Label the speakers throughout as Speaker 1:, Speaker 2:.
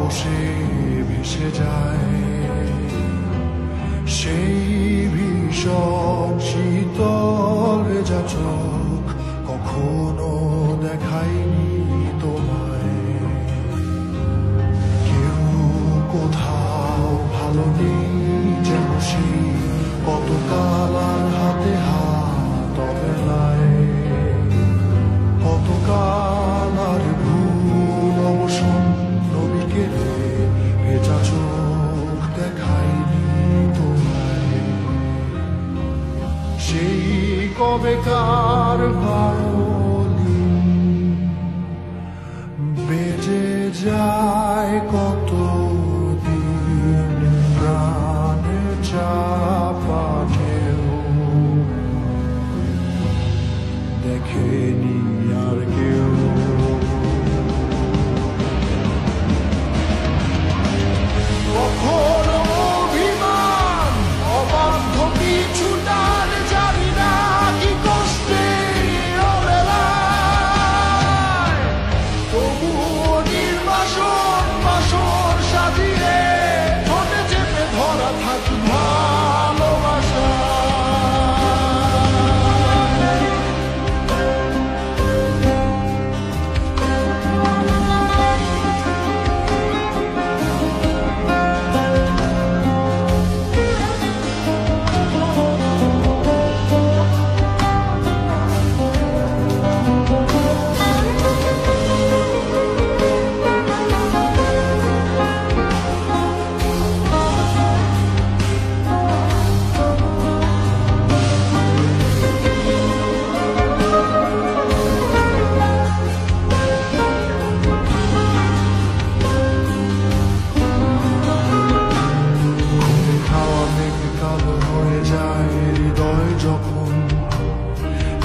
Speaker 1: বসে ভেসে যায় সেই ভীষণ শীতল ভেজা চোখ কখনো দেখায়নি তোমায়। কেউ কোথাও ভালো নেই যেন সেই কতকাল আর হাতে হাত অবেলায়, কতকাল আর ভুল অবসন্ন বিকেলে ভেজা চোখ দেখায়নি তোমায়। সেই কবেকার ভায়োলিন বেজে যায় কত দিন প্রাণে চাপা ঢেউ দেখেনি আর কেউ। কখনো অভিমান অবাধ্য কিছু টান জানি না কি কষ্টে অবেলায়, তবুও নির্বাসন বাসর সাজিয়ে ঠোঁটে চেপে ধরা থাকি ভালোবাসা।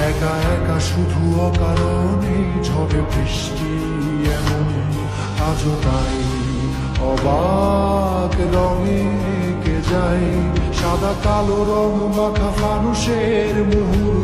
Speaker 1: একা একা শুধু অকারণে ঝড়ে বৃষ্টি এমন আজও তাই অবাক রঙে কে যায় সাদা কালো রং মাখা ফানুষের মুহূর্ত